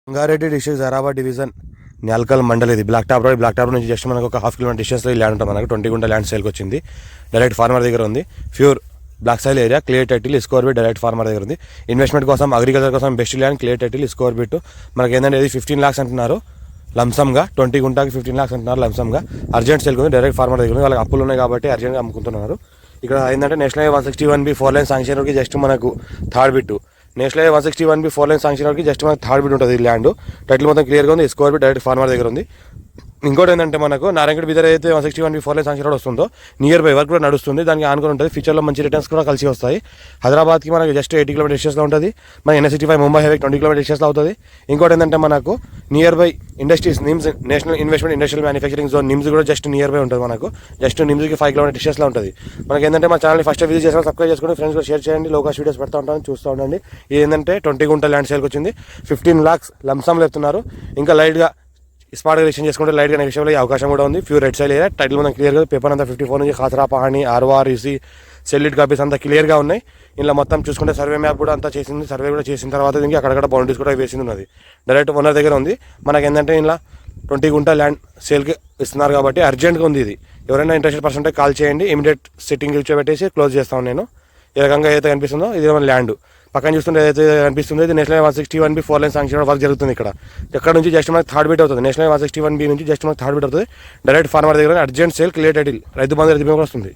Rangareddy district Zaheerabad division Nyalkal mandal. ఇది black top నుంచి just మనకు ఒక హాఫ్ కిలోమీటర్ డిస్టెన్స్లో ఈ ల్యాండ్ ఉంటుంది. మనకు 20 గుంట ల్యాండ్ సేల్కి వచ్చింది. డైరెక్ట్ ఫార్మర్ దగ్గర ఉంది. Pure black soil area, clear title, score bit direct farmer దగ్గర ఉంది. ఇన్వెస్ట్మెంట్ కోసం, అగ్రికల్చర్ కోసం best land, clear title, score bit. మనకి ఏంటంటే ఇది 15 lakhs అంటున్నారు లంసమ్గా. 20 గుంటాకి 15 lakhs అంటున్నారు లంసమ్గా. అర్జెంట్ సేల్కి ఉంది. డైరెక్ట్ ఫార్మర్ దగ్గర ఉంది. వాళ్ళకి అప్పులు ఉన్నాయి కాబట్టి అర్జెంట్గా అమ్ముకుంటున్నారు. ఇక్కడ ఏంటంటే నేషనల్ 161B 4 లైన్ శాంక్షన్ రోడ్కి జస్ట్ మనకు third bit. National 161B 4 line sanction రోడ్కి జస్ట్ మనకు థర్డ్ బిట్ ఉంటుంది. ఈ ల్యాండ్ టైటిల్ మొత్తం క్లియర్గా ఉంది. స్కోర్ బిట్ డైరెక్ట్ ఫార్మర్ దగ్గర ఉంది. ఇంకోటి ఏంటంటే మనకు నారాయణగఢ్ బీదర్ అయితే 161B 4 లైన్ శాంక్షన్ రోడ్ వస్తుందో నియర్ బై వర్క్ కూడా నడుస్తుంది. దానికి ఆనుకొని ఉంటుంది. ఫ్యూచర్లో మంచి రిటర్న్స్ కూడా కలిసి వస్తాయి. హైదరాబాద్కి మనకి జస్ట్ 80 కిలోమీటర్ డిస్టెన్స్లో ఉంటుంది. మన NH65 ముంబై హైవే 20 కిలోమీటర్ డిస్టెన్స్లో అవుతుంది. ఇంకోటి ఏంటంటే మనకు near by industries NIMS, national investment industrial manufacturing zone NIMS కూడా జస్ట్ నియర్ బై ఉంటుంది. మనకు జస్ట్ నిమ్స్కి 5 కిలోమీటర్ డిస్టెన్స్లో ఉంటుంది. మనకి ఏంటంటే మా ఛానల్ని ఫస్ట్ విజిట్ చేసిన సబ్స్క్రైబ్ చేసుకుని ఫ్రెండ్స్ కూడా షేర్ చేయండి. లోకల్ వీడియోస్ పెడతా ఉంటాను, చూస్తూ ఉండండి. ఇది ఏంటంటే 20 గుంట ల్యాండ్ సేల్కి వచ్చింది. 15 lakhs లంసమ్లు చెప్తున్నారు. ఇంకా లైట్గా స్పాట్గా రిజిస్ట్రేషన్ చేసుకుంటే లైట్గా నెగోషియబుల్ అయ్యే అవకాశం కూడా ఉంది. Pure red సైల్ area. టైటిల్ మనం క్లియర్గా పేపర్ అంతా 54 నుంచి ఖాసరా పహాణి, ఆర్వార్, ఈసీ, సెల్లిట్ కాపీస్ అంతా క్లియర్గా ఉన్నాయి. ఇలా మొత్తం చూసుకుంటే సర్వే మ్యాప్ కూడా అంతా చేసింది. సర్వే కూడా చేసిన తర్వాత దీనికి అక్కడక్కడ బౌండరీస్ కూడా వేసింది ఉన్నది. డైరెక్ట్ ఓనర్ దగ్గర ఉంది. మనకి ఏంటంటే ఇలా 20 గుంట ల్యాండ్ సేల్కి ఇస్తున్నారు కాబట్టి అర్జెంట్గా ఉంది. ఇది ఎవరైనా ఇంట్రెస్టెడ్ పర్సన్ ఉంటే కాల్ చేయండి. ఇమీడియట్ సిట్టింగ్ కూర్చోబెట్టేసి క్లోజ్ చేస్తాను నేను. ఈ రకంగా ఏదైతే కనిపిస్తుందో ఇది మన ల్యాండ్. పక్కన చూస్తుంటే ఏదైతే కనిపిస్తుందో ఇది national 161B 4 line sanction work జరుగుతుంది. ఇక్కడ నుంచి జస్ట్ మనకి థర్డ్ బిట్ అవుతుంది. నేషనల్ 161B నుంచి జస్ట్ మనకి థర్డ్ బిట్ అవుతుంది. డైరెక్ట్ ఫార్మర్ దగ్గర urgent sale, clear title, Rythu Bandhu రైతు బీమా వస్తుంది.